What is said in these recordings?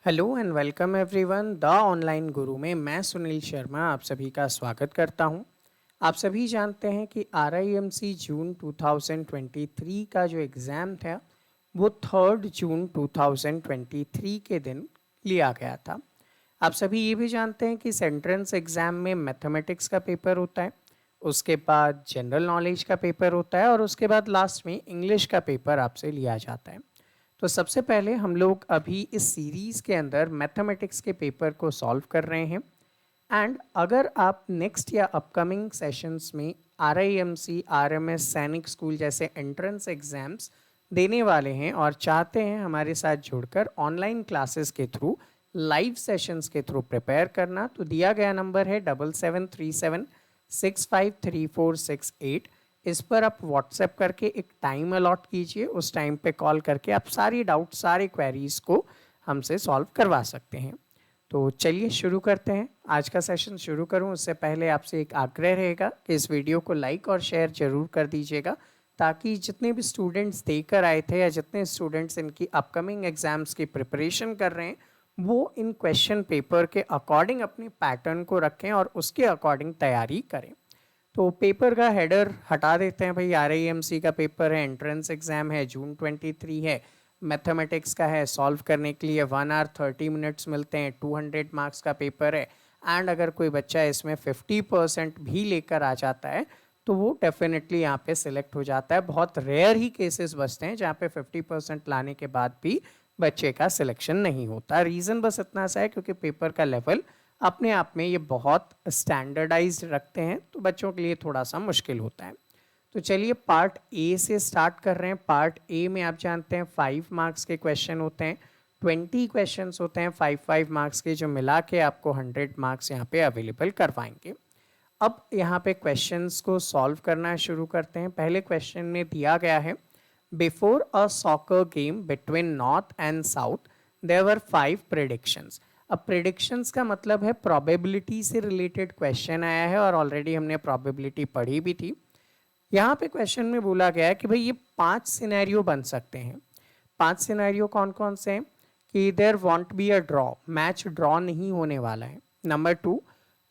Hello and welcome everyone the online गुरु में मैं सुनील शर्मा आप सभी का स्वागत करता हूं। आप सभी जानते हैं कि RIMC जून 2023 का जो एग्ज़ाम था वो 3 जून 2023 के दिन लिया गया था। आप सभी ये भी जानते हैं कि एंट्रेंस एग्ज़ाम में मैथमेटिक्स का पेपर होता है, उसके बाद जनरल नॉलेज का पेपर होता है और उसके बाद लास्ट में इंग्लिश का पेपर आपसे लिया जाता है। तो सबसे पहले हम लोग अभी इस सीरीज़ के अंदर मैथमेटिक्स के पेपर को सॉल्व कर रहे हैं। एंड अगर आप नेक्स्ट या अपकमिंग सेशंस में RIMC RMS सैनिक स्कूल जैसे एंट्रेंस एग्जाम्स देने वाले हैं और चाहते हैं हमारे साथ जुड़कर ऑनलाइन क्लासेस के थ्रू लाइव सेशंस के थ्रू प्रिपेयर करना, तो दिया गया नंबर है 7737653468। इस पर आप व्हाट्सएप करके एक टाइम अलॉट कीजिए, उस टाइम पे कॉल करके आप सारी डाउट सारे क्वेरीज को हमसे सॉल्व करवा सकते हैं। तो चलिए शुरू करते हैं। आज का सेशन शुरू करूं उससे पहले आपसे एक आग्रह रहेगा कि इस वीडियो को लाइक और शेयर जरूर कर दीजिएगा, ताकि जितने भी स्टूडेंट्स देकर आए थे या जितने स्टूडेंट्स इनकी अपकमिंग एग्जाम्स की प्रिपरेशन कर रहे हैं वो इन क्वेश्चन पेपर के अकॉर्डिंग अपने पैटर्न को रखें और उसके अकॉर्डिंग तैयारी करें। तो पेपर का हेडर हटा देते हैं भाई। RIMC का पेपर है, एंट्रेंस एग्जाम है, जून 23 है, मैथमेटिक्स का है, सॉल्व करने के लिए 1 आवर 30 मिनट्स मिलते हैं, 200 मार्क्स का पेपर है। एंड अगर कोई बच्चा इसमें 50% भी लेकर आ जाता है तो वो डेफिनेटली यहाँ पे सिलेक्ट हो जाता है। बहुत रेयर ही केसेस बचते हैं जहाँ पे 50% लाने के बाद भी बच्चे का सिलेक्शन नहीं होता। रीज़न बस इतना सा है क्योंकि पेपर का लेवल अपने आप में ये बहुत स्टैंडर्डाइज्ड रखते हैं, तो बच्चों के लिए थोड़ा सा मुश्किल होता है। तो चलिए पार्ट ए से स्टार्ट कर रहे हैं। पार्ट ए में आप जानते हैं 5 मार्क्स के क्वेश्चन होते हैं, 20 क्वेश्चंस होते हैं 5 मार्क्स के, जो मिला के आपको 100 मार्क्स यहाँ पे अवेलेबल करवाएंगे। अब यहाँ पे क्वेश्चंस को सॉल्व करना शुरू करते हैं। पहले क्वेश्चन में दिया गया है, before a soccer game between north and south there were 5 predictions. अब प्रेडिक्शंस का मतलब है प्रोबेबिलिटी से रिलेटेड क्वेश्चन आया है और ऑलरेडी हमने प्रोबेबिलिटी पढ़ी भी थी। यहाँ पे क्वेश्चन में बोला गया है कि भाई ये 5 सिनेरियो बन सकते हैं। 5 सिनेरियो कौन कौन से हैं कि there won't be a draw, match draw नहीं होने वाला है। नंबर 2,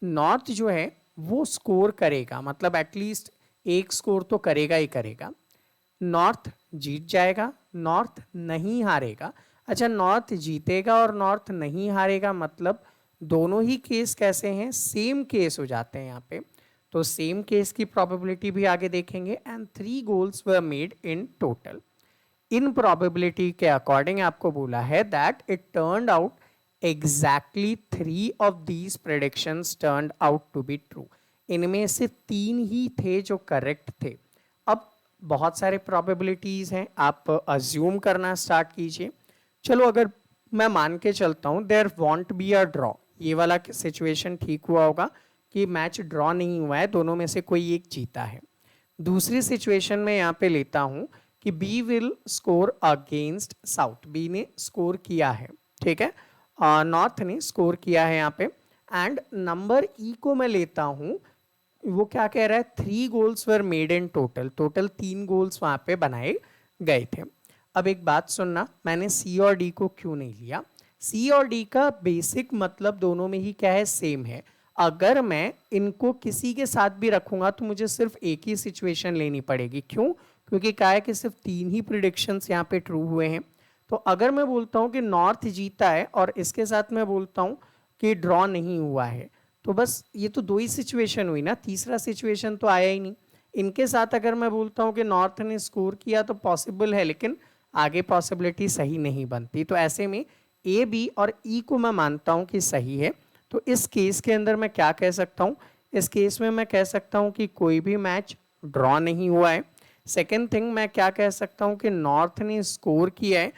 नॉर्थ जो है वो स्कोर करेगा, मतलब एटलीस्ट एक स्कोर तो करेगा ही करेगा। नॉर्थ जीत जाएगा, नॉर्थ नहीं हारेगा। अच्छा, नॉर्थ जीतेगा और नॉर्थ नहीं हारेगा मतलब दोनों ही केस कैसे हैं, सेम केस हो जाते हैं यहाँ पे। तो सेम केस की प्रोबेबिलिटी भी आगे देखेंगे। And 3 goals were made in total. इन प्रोबेबिलिटी के अकॉर्डिंग आपको बोला है that it turned out exactly 3 of these predictions turned out to be true. इनमें से 3 ही थे जो करेक्ट थे। अब बहुत सारे प्रोबेबिलिटीज हैं, आप अज्यूम करना स्टार्ट कीजिए। चलो अगर मैं मान के चलता हूं there won't be a draw, ये वाला सिचुएशन ठीक हुआ होगा कि मैच ड्रॉ नहीं हुआ है, दोनों में से कोई एक जीता है। दूसरी सिचुएशन में यहाँ पे लेता हूं कि B will score against south, B ने स्कोर किया है, ठीक है, नॉर्थ ने स्कोर किया है यहाँ पे। एंड नंबर ई को मैं लेता हूं, वो क्या कह रहा है, 3 goals were made in total, total 3 goals वहां पे बनाए गए थे। अब एक बात सुनना, मैंने सी और डी को क्यों नहीं लिया। सी और डी का बेसिक मतलब दोनों में ही क्या है, सेम है। अगर मैं इनको किसी के साथ भी रखूंगा तो मुझे सिर्फ एक ही सिचुएशन लेनी पड़ेगी। क्यों? क्योंकि क्या है कि सिर्फ 3 ही प्रिडिक्शंस यहाँ पे ट्रू हुए हैं। तो अगर मैं बोलता हूँ कि नॉर्थ जीता है और इसके साथ मैं बोलता हूँ कि ड्रॉ नहीं हुआ है, तो बस ये तो 2 ही सिचुएशन हुई ना, तीसरा सिचुएशन तो आया ही नहीं। इनके साथ अगर मैं बोलता हूँ कि नॉर्थ ने स्कोर किया तो पॉसिबल है, लेकिन आगे पॉसिबिलिटी सही नहीं बनती। तो ऐसे में ए बी और ई को मैं मानता हूँ कि सही है। तो इस केस के अंदर मैं क्या कह सकता हूँ, इस केस में मैं कह सकता हूँ कि कोई भी मैच ड्रॉ नहीं हुआ है। सेकेंड थिंग, मैं क्या कह सकता हूँ कि नॉर्थ ने स्कोर किया है,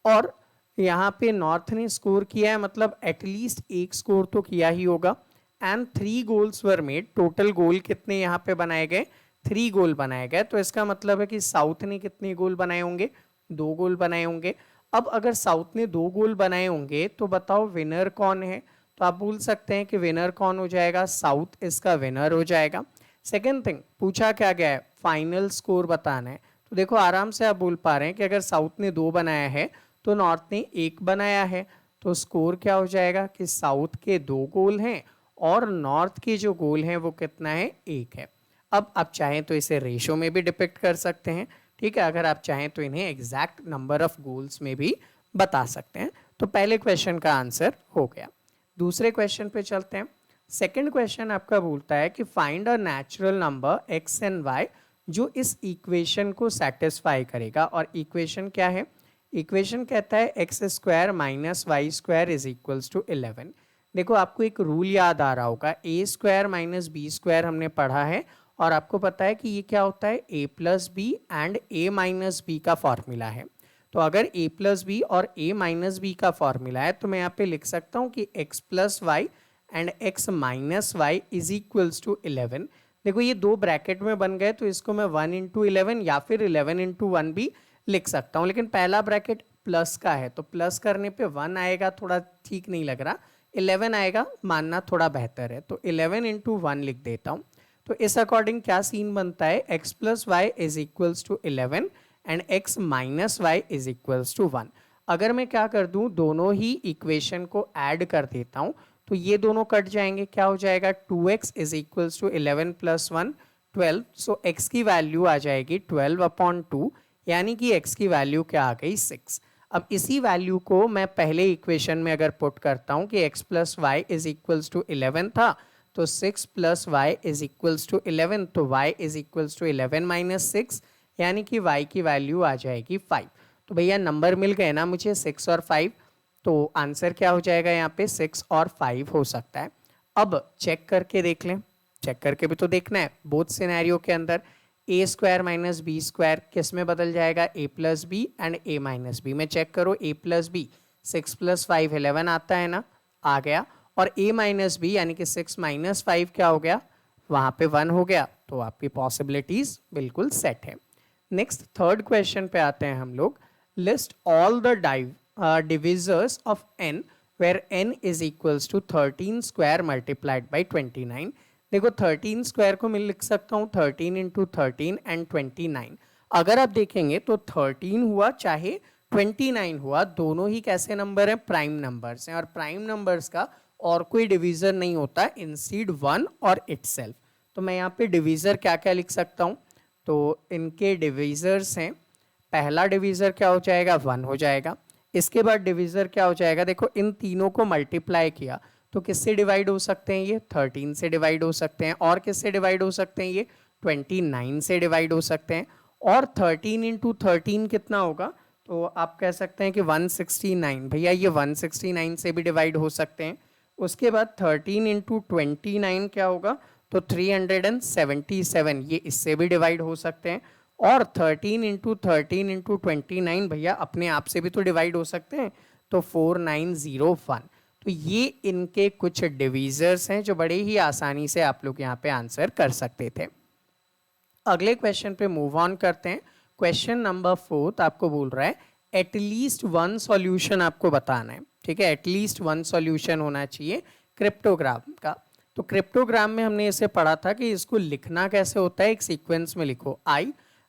और यहाँ पे नॉर्थ ने स्कोर किया है मतलब एटलीस्ट एक स्कोर तो किया ही होगा। And 3 goals were made, total goal कितने यहाँ पे बनाए गए, 3 गोल बनाए गए। तो इसका मतलब है कि साउथ ने कितने गोल बनाए होंगे, 2 गोल बनाए होंगे। अब अगर साउथ ने 2 गोल बनाए होंगे तो बताओ विनर कौन है। तो आप बोल सकते हैं कि विनर कौन हो जाएगा, साउथ इसका विनर हो जाएगा। सेकेंड थिंग, पूछा क्या गया है, फाइनल स्कोर बताना है। तो देखो आराम से आप बोल पा रहे हैं कि अगर साउथ ने 2 बनाया है तो नॉर्थ ने 1 बनाया है। तो स्कोर क्या हो जाएगा कि साउथ के 2 गोल हैं और नॉर्थ के जो गोल हैं वो कितना है, 1 है। अब आप चाहें तो इसे रेशो में भी डिपिक्ट कर सकते हैं, ठीक है। अगर आप चाहें तो इन्हें एग्जैक्ट नंबर ऑफ गोल्स में भी बता सकते हैं। तो पहले क्वेश्चन का आंसर हो गया। दूसरे क्वेश्चन पे चलते हैं। सेकंड क्वेश्चन आपका बोलता है कि find a natural number x and y जो इस इक्वेशन को सेटिस्फाई करेगा। और इक्वेशन क्या है, इक्वेशन कहता है X square minus Y square is equals to 11। देखो आपको एक रूल याद आ रहा होगा, A square minus B square हमने पढ़ा है और आपको पता है कि ये क्या होता है, a plus B and a minus B का फॉर्मूला है। तो अगर a प्लस बी और a माइनस बी का फॉर्मूला है तो मैं यहाँ पे लिख सकता हूँ कि x plus Y and x minus Y is equals to 11। देखो ये 2 ब्रैकेट में बन गए तो इसको मैं 1 इंटू 11 या फिर 11 इंटू 1 भी लिख सकता हूँ, लेकिन पहला ब्रैकेट प्लस का है तो प्लस करने पे 1 आएगा, थोड़ा ठीक नहीं लग रहा, 11 आएगा मानना थोड़ा बेहतर है, तो 11 इंटू 1 लिख देता हूँ। तो इस अकॉर्डिंग क्या सीन बनता है, x plus Y is equals to 11 and x minus Y is equals to 1। अगर मैं क्या कर दूं, दोनों ही इक्वेशन को ऐड कर देता हूं तो ये दोनों कट जाएंगे, क्या हो जाएगा 2x is equals to 11 plus 1 12। So x की वैल्यू आ जाएगी 12/2, यानी कि x की वैल्यू क्या आ गई 6। अब इसी वैल्यू को मैं पहले इक्वेशन में अगर पुट करता हूं कि x plus Y is equals to 11 था तो 6 plus Y is equals to 11, तो y is equals to 11 minus 6, यानी कि y की वैल्यू आ जाएगी 5। तो भैया नंबर मिल गए ना मुझे 6 और 5, तो आंसर क्या हो जाएगा यहाँ पे 6 और 5 हो सकता है। अब चेक करके देख लें, चेक करके भी तो देखना है। बोथ सिनेरियो के अंदर a square minus B square किस में बदल जाएगा, a plus B and a minus B में। चेक करो a प्लस बी 6 प्लस 5 11 आता है ना, आ गया। और a माइनस बी यानी कि 6 माइनस 5 क्या हो गया, वहाँ पे 1 हो गया। तो आपकी पॉसिबिलिटीज बिल्कुल सेट है। नेक्स्ट थर्ड क्वेश्चन पे आते हैं हम लोग। List all the divisors of n where n is equals to 13 square multiplied by 29। देखो 13 स्क्वायर को मैं लिख सकता हूँ 13 इंटू 13 एंड 29। अगर आप देखेंगे तो 13 हुआ चाहे 29 हुआ, दोनों ही कैसे नंबर हैं, प्राइम नंबर्स हैं। और प्राइम नंबर्स का और कोई डिवीजर नहीं होता इंसीड 1 और इटसेल्फ। तो मैं यहाँ पे डिवीजर क्या क्या लिख सकता हूँ, तो इनके डिवीजर्स हैं, पहला डिवीजर क्या हो जाएगा 1 हो जाएगा। इसके बाद डिवीजर क्या हो जाएगा, देखो इन तीनों को मल्टीप्लाई किया तो किससे डिवाइड हो सकते हैं, ये 13 से डिवाइड हो सकते हैं। और किससे डिवाइड हो सकते हैं, ये 29 से डिवाइड हो सकते हैं। और 13 इंटू 13 कितना होगा, तो आप कह सकते हैं कि 169। भैया ये 169 से भी डिवाइड हो सकते हैं। उसके बाद 13 इंटू 29 क्या होगा, तो 377, ये इससे भी डिवाइड हो सकते हैं। और 13 इंटू 13 इंटू 29 भैया अपने आप से भी तो डिवाइड हो सकते हैं, तो 4901। तो ये इनके कुछ डिवीजर्स हैं जो बड़े ही आसानी से आप लोग यहाँ पे आंसर कर सकते थे। अगले क्वेश्चन पे मूव ऑन करते हैं। क्वेश्चन नंबर 4 आपको बोल रहा है एटलीस्ट 1 सॉल्यूशन आपको बताना है, ठीक है। एटलीस्ट 1 सॉल्यूशन होना चाहिए क्रिप्टोग्राम का। तो क्रिप्टोग्राम में हमने इसे पढ़ा था कि इसको लिखना कैसे होता है, एक सीक्वेंस में लिखो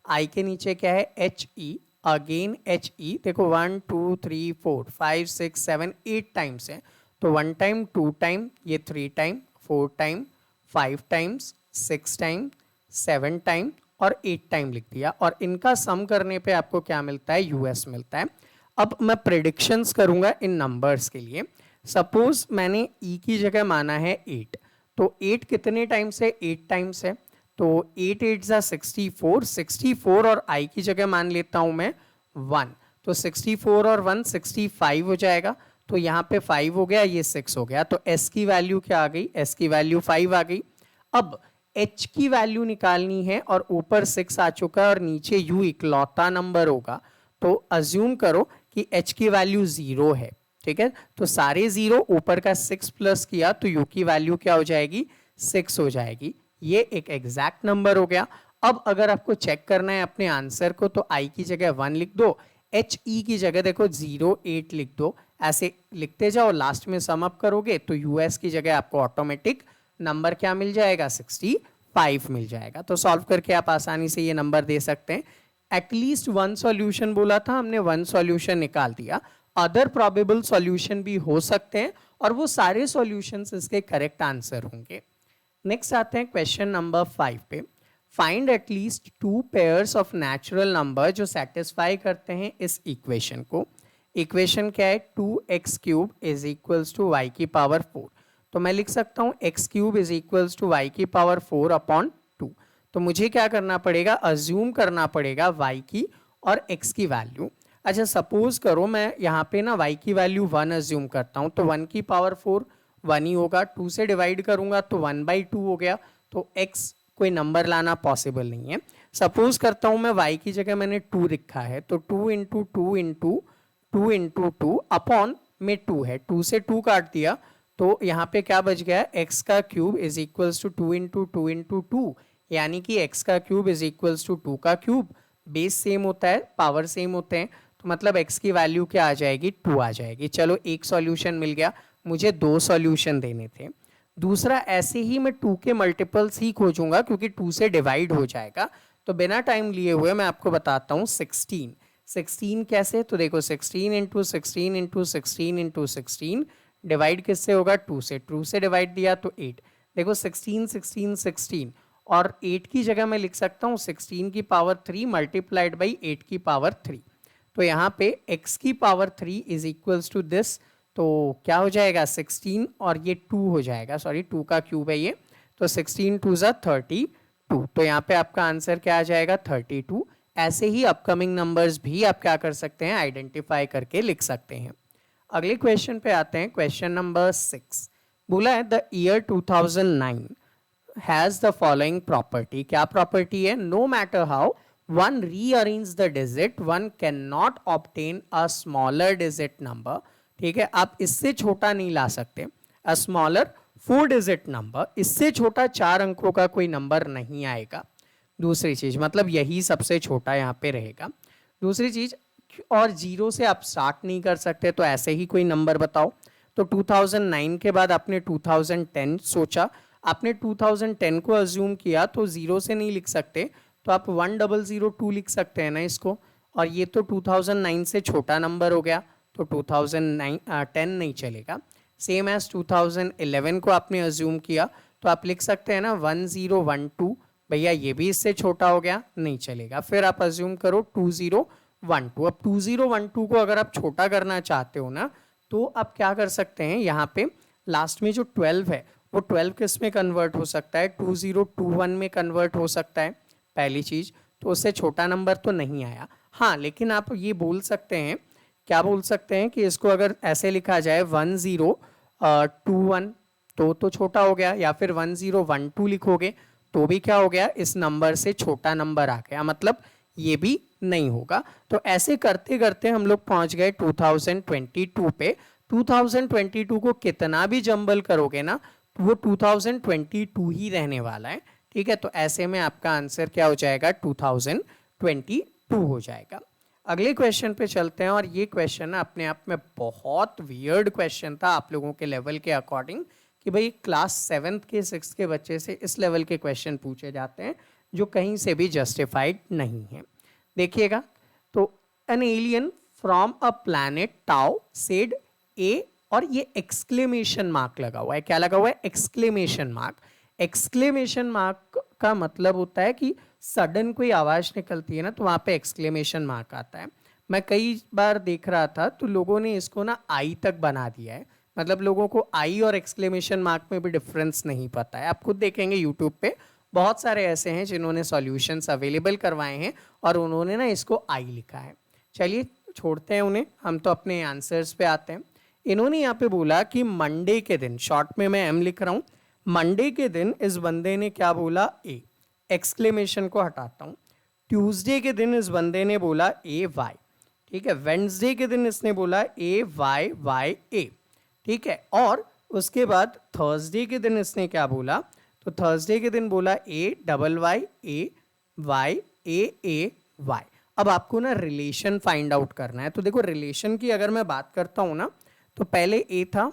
आई के नीचे क्या है HE, अगेन HE। देखो 1 2 3 4 5 6 7 8 टाइम्स है, तो 1 टाइम 2 टाइम, ये 3 time 4 time 5 times 6 time 7 time और 8 टाइम लिख दिया। और इनका सम करने पे आपको क्या मिलता है, US मिलता है। अब मैं प्रेडिक्शंस करूंगा इन नंबर्स के लिए। सपोज मैंने E की जगह माना है 8, तो 8 कितने टाइम्स है, 8 टाइम्स है, तो 8 8 जा 64, 64 और I की जगह मान लेता हूं मैं 1, तो 64 और 1 65 हो जाएगा। तो यहाँ पे 5 हो गया, ये 6 हो गया, तो S की वैल्यू क्या आ गई, S की वैल्यू 5 आ गई। अब H की वैल्यू निकालनी है और ऊपर 6 आ चुका है और नीचे U इकलौता नंबर होगा, तो अज्यूम करो कि H की वैल्यू 0 है, ठीक है। तो सारे 0 ऊपर का 6 प्लस किया तो U की वैल्यू क्या हो जाएगी, 6 हो जाएगी। ये एक एग्जैक्ट नंबर हो गया। अब अगर आपको चेक करना है अपने आंसर को तो I की जगह 1 लिख दो, HE की जगह देखो 0 8 लिख दो, ऐसे लिखते जाओ। लास्ट में सम अप करोगे तो US की जगह आपको ऑटोमेटिक नंबर क्या मिल जाएगा, 65 मिल जाएगा। तो सॉल्व करके आप आसानी से ये नंबर दे सकते हैं। एटलीस्ट 1 सॉल्यूशन बोला था हमने, 1 सॉल्यूशन निकाल दिया। अदर प्रोबेबल सॉल्यूशन भी हो सकते हैं और वो सारे सॉल्यूशंस इसके करेक्ट आंसर होंगे। नेक्स्ट आते हैं क्वेश्चन नंबर 5 पे। Find at least 2 pairs of natural number जो सेटिस्फाई करते हैं इस इक्वेशन को। इक्वेशन क्या है, 2x cube is equals to y की पावर 4। तो मैं लिख सकता हूँ x cube is equals to y की पावर 4 अपॉन 2। तो मुझे क्या करना पड़ेगा, अज्यूम करना पड़ेगा y की और x की वैल्यू। अच्छा सपोज करो मैं यहाँ पे ना y की वैल्यू 1 अज्यूम करता हूँ, तो 1 की पावर 4 1 ही होगा, 2 से डिवाइड करूंगा तो 1/2 हो गया। तो x कोई नंबर लाना पॉसिबल नहीं है। सपोज करता हूँ मैं y की जगह मैंने 2 लिखा है, तो 2 इंटू 2 इंटू 2 इंटू 2 अपॉन में 2 है, 2 से 2 काट दिया तो यहाँ पे क्या बच गया, x का cube is equals to 2 into 2 into 2, यानी कि x का क्यूब इज इक्वल्स टू 2 का क्यूब। बेस सेम होता है, पावर सेम होते हैं, तो मतलब x की वैल्यू क्या आ जाएगी, 2 आ जाएगी। चलो एक सॉल्यूशन मिल गया, मुझे 2 सॉल्यूशन देने थे। दूसरा, ऐसे ही मैं 2 के मल्टीपल्स ही खोजूंगा क्योंकि 2 से डिवाइड हो जाएगा। तो बिना टाइम लिए हुए मैं आपको बताता हूँ 16 कैसे, तो देखो 16 इंटू 16 इंटू 16 इंटू 16 डिवाइड किससे होगा, 2 से, 2 से डिवाइड दिया तो 8। देखो 16 16 16 और 8 की जगह मैं लिख सकता हूँ 16 की पावर 3 मल्टीप्लाइड बाई 8 की पावर 3। तो यहाँ पे x की power 3 is equals to this, तो क्या हो जाएगा 16 और ये 2 हो जाएगा, सॉरी 2 का क्यूब है ये, तो 16 2 ज़ा 32। तो यहाँ पे आपका आंसर क्या आ जाएगा 32। ऐसे ही अपकमिंग नंबर्स भी आप क्या कर सकते हैं, आइडेंटिफाई करके लिख सकते हैं। अगले क्वेश्चन पे आते हैं, क्वेश्चन नंबर 6। बोला है the year 2009 has the following property. क्या प्रॉपर्टी है, no matter how one rearrange the digit one cannot obtain a smaller digit number। ठीक है, आप इससे छोटा नहीं ला सकते, a smaller 4 digit number, इससे छोटा 4 अंकों का कोई नंबर नहीं आएगा। दूसरी चीज मतलब यही सबसे छोटा यहाँ पे रहेगा। दूसरी चीज, और जीरो से आप स्टार्ट नहीं कर सकते, तो ऐसे ही कोई नंबर बताओ। तो 2009 के बाद आपने 2010 सोचा, आपने 2010 को अज्यूम किया, तो जीरो से नहीं लिख सकते, तो आप 1002 लिख सकते हैं ना इसको, और ये तो 2009 से छोटा नंबर हो गया, तो 2010 नहीं चलेगा। सेम एज 2011 को आपने अज्यूम किया, तो आप लिख सकते हैं ना 1012, भैया ये भी इससे छोटा हो गया, नहीं चलेगा। फिर आप अज्यूम करो 2012। अब 2012 को अगर आप छोटा करना चाहते हो ना, तो आप क्या कर सकते हैं, यहाँ पे लास्ट में जो 12 है वो 12 किस में कन्वर्ट हो सकता है, 2021 में कन्वर्ट हो सकता है, पहली चीज। तो उससे छोटा नंबर तो नहीं आया। हाँ, लेकिन आप ये बोल सकते हैं, क्या बोल सकते हैं कि इसको अगर ऐसे लिखा जाए 1021 तो छोटा हो गया, या फिर 1012 लिखोगे तो भी क्या हो गया, इस नंबर से छोटा नंबर आ गया, मतलब ये भी नहीं होगा। तो ऐसे करते करते हम लोग पहुंच गए 2022 पे। 2022 को कितना भी जंबल करोगे ना, तो वो 2022 ही रहने वाला है। ठीक है, तो ऐसे में आपका आंसर क्या हो जाएगा, 2022 हो जाएगा। अगले क्वेश्चन पे चलते हैं, और ये क्वेश्चन अपने आप में बहुत वियर्ड क्वेश्चन था आप लोगों के लेवल के अकॉर्डिंग, कि भाई क्लास 7th के 6th के बच्चे से इस लेवल के क्वेश्चन पूछे जाते हैं जो कहीं से भी जस्टिफाइड नहीं है। देखिएगा, तो an alien from a planet Tau Ceti e, और ये एक्सक्लेमेशन मार्क लगा हुआ है, क्या लगा हुआ है, एक्सक्लेमेशन मार्क। एक्सक्लेमेशन मार्क का मतलब होता है कि सडन कोई आवाज निकलती है ना, तो वहां पे एक्सक्लेमेशन मार्क आता है। मैं कई बार देख रहा था तो लोगों ने इसको ना आई तक बना दिया है, मतलब लोगों को आई और एक्सक्लेमेशन मार्क में भी डिफरेंस नहीं पता है। आप खुद देखेंगे यूट्यूब पे बहुत सारे ऐसे हैं जिन्होंने सॉल्यूशंस अवेलेबल करवाए हैं और उन्होंने ना इसको आई लिखा है। चलिए छोड़ते हैं उन्हें, हम तो अपने आंसर्स पे आते हैं। इन्होंने यहाँ पे बोला कि मंडे के दिन, शॉर्ट में मैं एम लिख रहा हूँ, मंडे के दिन इस बंदे ने क्या बोला, ए, एक्सक्लेमेशन को हटाता हूँ। ट्यूसडे के दिन इस बंदे ने बोला ए वाई, ठीक है। वेंसडे के दिन इसने बोला ए वाई वाई ए, ठीक है। और उसके बाद थर्सडे के दिन इसने क्या बोला, तो थर्सडे के दिन बोला A double Y A Y A Y. अब आपको ना रिलेशन फाइंड आउट करना है। तो देखो रिलेशन की अगर मैं बात करता हूँ ना, तो पहले ए था,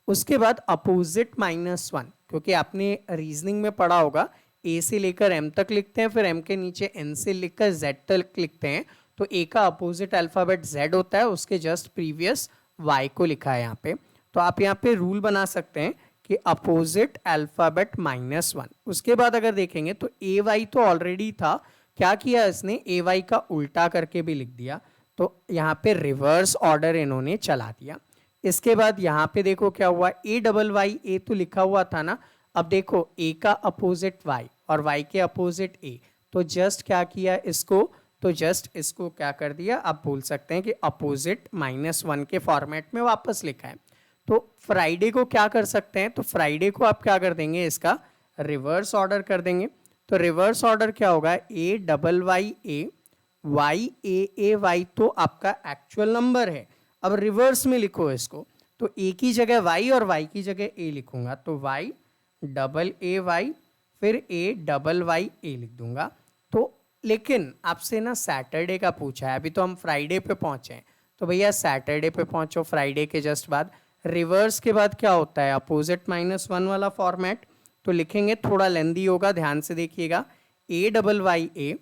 उसके बाद अपोजिट -1, क्योंकि आपने रीजनिंग में पढ़ा होगा ए से लेकर एम तक लिखते हैं, फिर एम के नीचे एन से लेकर जेड तक लिखते हैं, तो ए का अपोजिट अल्फाबेट Z होता है, उसके जस्ट प्रीवियस Y को लिखा है यहाँ पे। तो आप यहाँ पे रूल बना सकते हैं कि अपोजिट अल्फाबेट -1। उसके बाद अगर देखेंगे तो AY तो ऑलरेडी था, क्या किया इसने, AY का उल्टा करके भी लिख दिया, तो यहाँ पे रिवर्स ऑर्डर इन्होंने चला दिया। इसके बाद यहाँ पे देखो क्या हुआ, AYY तो लिखा हुआ था ना, अब देखो A का अपोजिट Y और Y के अपोजिट A, तो जस्ट क्या किया इसको, तो जस्ट इसको क्या कर दिया, आप बोल सकते हैं कि अपोजिट -1 के फॉर्मेट में वापस लिखा है। तो फ्राइडे को क्या कर सकते हैं, तो फ्राइडे को आप क्या कर देंगे, इसका रिवर्स ऑर्डर कर देंगे। तो रिवर्स ऑर्डर क्या होगा, AYYA YAAY तो आपका एक्चुअल नंबर है, अब रिवर्स में लिखो इसको, तो A की जगह Y और Y की जगह A लिखूंगा, तो YAAY फिर AYYA लिख दूंगा। तो लेकिन आपसे ना सैटरडे का पूछा है, अभी तो हम फ्राइडे पे पहुंचे हैं, तो भैया सैटरडे पे पहुंचो, फ्राइडे के जस्ट बाद रिवर्स के बाद क्या होता है, अपोजिट -1 वाला फॉर्मेट, तो लिखेंगे, थोड़ा लेंदी होगा, ध्यान से देखिएगा, AYYA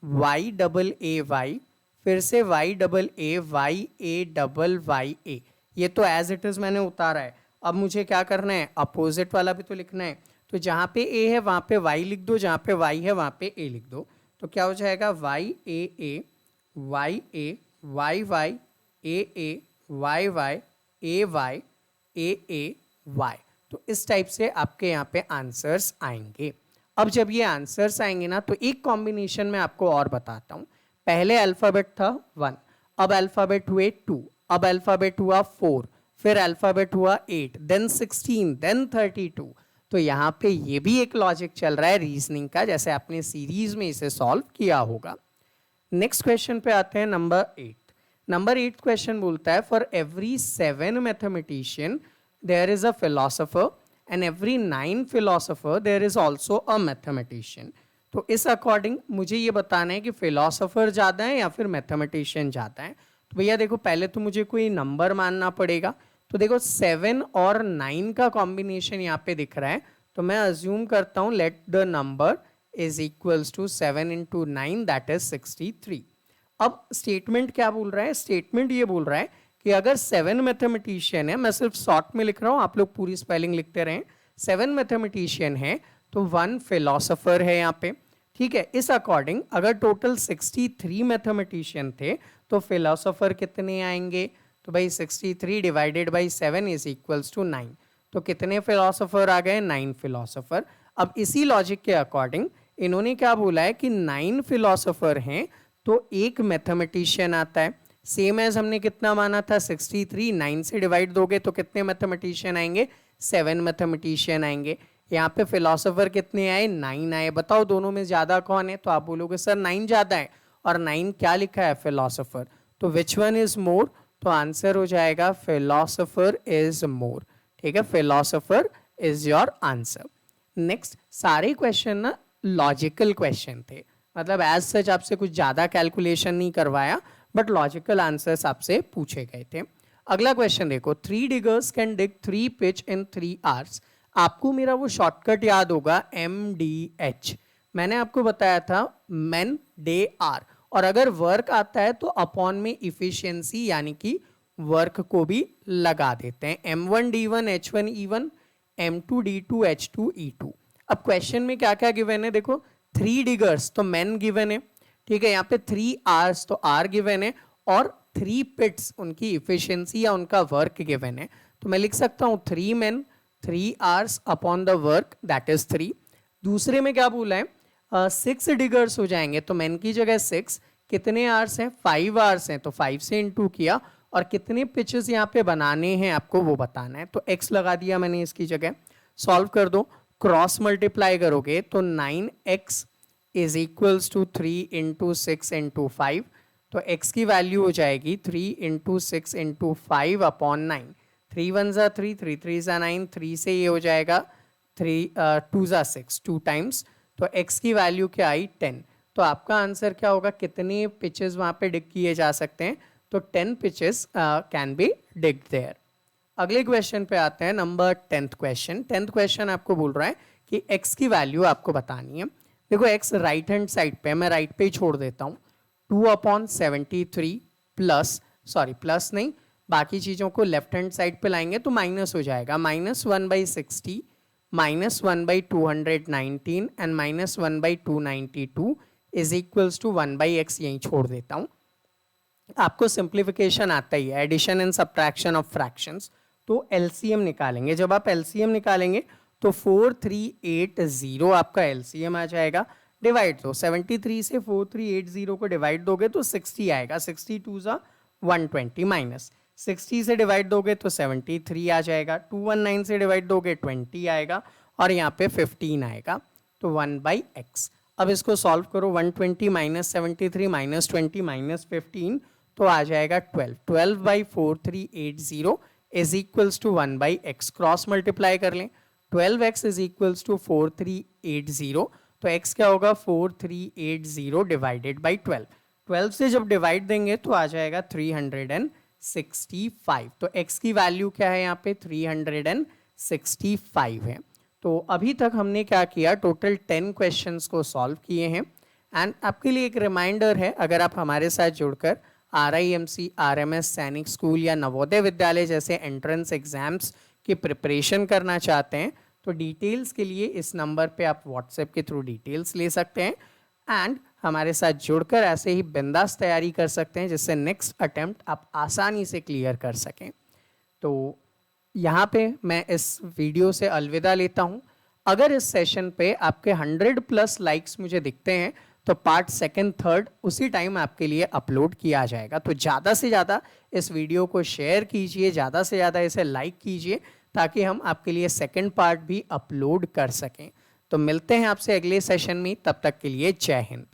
YAAY फिर से YAAYA, ये तो एज इट इज मैंने उतारा है। अब मुझे क्या करना है, अपोजिट वाला भी तो लिखना है, तो जहाँ पे A है वहाँ पे Y लिख दो, जहाँ पे Y है वहाँ पे A लिख दो, तो क्या हो जाएगा, YAA YA YY AA YY AY AAY। तो इस टाइप से आपके यहाँ पे आंसर्स आएंगे। अब जब ये आंसर्स आएंगे ना, तो एक कॉम्बिनेशन में आपको और बताता हूँ। पहले अल्फाबेट था 1, अब अल्फाबेट हुए 2, अब अल्फाबेट हुआ 4, फिर अल्फाबेट हुआ 8, देन 16, देन 32। तो यहाँ पे ये भी एक लॉजिक चल रहा है रीजनिंग का, जैसे आपने सीरीज में इसे सॉल्व किया होगा। नेक्स्ट क्वेश्चन पे आते हैं, नंबर 8। नंबर 8 क्वेश्चन बोलता है, for every 7 mathematician there is a philosopher and every 9 philosopher there is also a mathematician. तो इस अकॉर्डिंग मुझे ये बताना है कि फिलोसोफर ज़्यादा है या फिर मैथमेटिशियन ज़्यादा है। तो भैया देखो, पहले तो मुझे कोई नंबर मानना पड़ेगा, तो देखो 7 और 9 का कॉम्बिनेशन यहाँ पे दिख रहा है, तो मैं अज्यूम करता हूँ let the number is equals to 7 × 9 that is 63। अब स्टेटमेंट क्या बोल रहा है, स्टेटमेंट ये बोल रहा है कि अगर 7 मैथमेटिशियन है, मैं सिर्फ शॉर्ट में लिख रहा हूँ, आप लोग पूरी स्पेलिंग लिखते रहें, 7 मैथमेटिशियन है तो 1 फिलोसोफर है यहाँ पे, ठीक है। इस अकॉर्डिंग अगर टोटल 63 मैथमेटिशियन थे तो फिलोसोफर कितने आएंगे, तो भाई 63 divided by 7 is equals to 9, तो कितने फिलोसोफर आ गए, 9 फिलोसोफर। अब इसी लॉजिक के अकॉर्डिंग इन्होंने क्या बोला है कि 9 फिलोसोफर हैं तो एक मैथमेटिशियन आता है, सेम एज हमने कितना माना था 63, 9 से डिवाइड दोगे तो कितने मैथमेटिशियन आएंगे, 7 मैथमेटिशियन आएंगे। यहाँ पे फिलोसोफर कितने आए, 9 आए। बताओ दोनों में ज्यादा कौन है, तो आप बोलोगे सर 9 ज्यादा है, और 9 क्या लिखा है, फिलोसोफर, तो विच वन इज मोर, तो आंसर हो जाएगा फिलोसोफर इज मोर, ठीक है, philosopher is your answer. Next, सारे क्वेश्चन ना लॉजिकल क्वेश्चन थे, मतलब एज सच आपसे कुछ ज्यादा कैलकुलेशन नहीं करवाया, बट लॉजिकल आंसर्स आपसे पूछे गए थे। अगला क्वेश्चन देखो, 3 diggers can dig 3 pitch in 3 hours। आपको मेरा वो शॉर्टकट याद होगा MDH, मैंने आपको बताया था men day hour, और अगर वर्क आता है तो अपॉन में इफिशियंसी यानी कि वर्क को भी लगा देते हैं, M1 D1 H1 E1 M2 D2 H2 E2। अब क्वेश्चन में क्या क्या गिवन है, देखो 3 diggers तो men गिवन है, ठीक है, यहाँ पे 3 hours तो R गिवन है, और 3 pits उनकी इफिशियंसी या उनका वर्क गिवन है, तो मैं लिख सकता हूँ 3 men 3 hours upon the work that is 3। दूसरे में क्या बोला है, 6 diggers हो जाएंगे, तो men की जगह 6, कितने आवर्स हैं, 5 आवर्स हैं, तो 5 से इंटू किया, और कितने पिचेस यहाँ पे बनाने हैं आपको वो बताना है, तो x लगा दिया मैंने इसकी जगह। सॉल्व कर दो, क्रॉस मल्टीप्लाई करोगे तो 9x इज इक्वल्स टू 3 × 6 × 5, तो x की वैल्यू हो जाएगी 3 × 6 × 5 अपॉन 9, 3 1 ज़ा 3, 3 3 ज़ा 9, 3 से ये हो जाएगा 3 2 ज़ा 6, 2 टाइम्स, तो x की वैल्यू क्या आई, 10। तो आपका आंसर क्या होगा, कितने पिचेस वहाँ पे डिग किए जा सकते हैं, तो 10 pitches can be dig there. अगले क्वेश्चन पे आते हैं, number 10th question. 10th question आपको बोल रहा है कि x की वैल्यू आपको बतानी है। देखो x राइट हैंड साइड पे, मैं राइट पे ही छोड़ देता हूँ, 2/73 प्लस, सॉरी प्लस नहीं, बाकी चीज़ों को लेफ्ट हैंड साइड पे लाएंगे तो माइनस हो जाएगा, -1/60 -1/219 and -1/292 is equals to 1/x, यहीं छोड़ देता हूँ। आपको सिंप्लीफिकेशन आता ही है, addition and subtraction of fractions. तो एलसीएम निकालेंगे, जब आप एलसीएम निकालेंगे तो 4380 आपका एलसीएम आ जाएगा। डिवाइड दो, 73 से 4380 को डिवाइड दोगे तो 60 आएगा, 62 ज़ा 120 माइनस 60 से डिवाइड दोगे तो 73 आ जाएगा, 219 से डिवाइड दोगे 20 आएगा और यहाँ पे 15 आएगा, तो 1/x। अब इसको सॉल्व करो, 120 माइनस 73 माइनस 20 माइनस 15 तो आ जाएगा 12, 12/4380 is equals to 1/x। Cross multiply कर लें, 12x इज इक्वल्स टू 4380, तो x क्या होगा 4380 डिवाइडेड बाई 12। 12 से जब डिवाइड देंगे तो आ जाएगा 365, तो x की वैल्यू क्या है यहाँ पे 365 है। तो अभी तक हमने क्या किया, टोटल 10 क्वेश्चंस को सॉल्व किए हैं। एंड आपके लिए एक रिमाइंडर है, अगर आप हमारे साथ जुड़कर RIMC, RMS, सैनिक स्कूल या नवोदय विद्यालय जैसे एंट्रेंस एग्जाम्स की प्रिपरेशन करना चाहते हैं तो डिटेल्स के लिए इस नंबर पे आप व्हाट्सएप के थ्रू डिटेल्स ले सकते हैं एंड हमारे साथ जुड़कर ऐसे ही बिंदास तैयारी कर सकते हैं जिससे नेक्स्ट अटेम्प्ट आप आसानी से क्लियर कर सकें। तो यहाँ पे मैं इस वीडियो से अलविदा लेता हूँ। अगर इस सेशन पे आपके 100+ लाइक्स मुझे दिखते हैं तो पार्ट 2nd 3rd उसी टाइम आपके लिए अपलोड किया जाएगा। तो ज़्यादा से ज़्यादा इस वीडियो को शेयर कीजिए, ज़्यादा से ज़्यादा इसे लाइक कीजिए ताकि हम आपके लिए 2nd पार्ट भी अपलोड कर सकें। तो मिलते हैं आपसे अगले सेशन में, तब तक के लिए जय हिंद।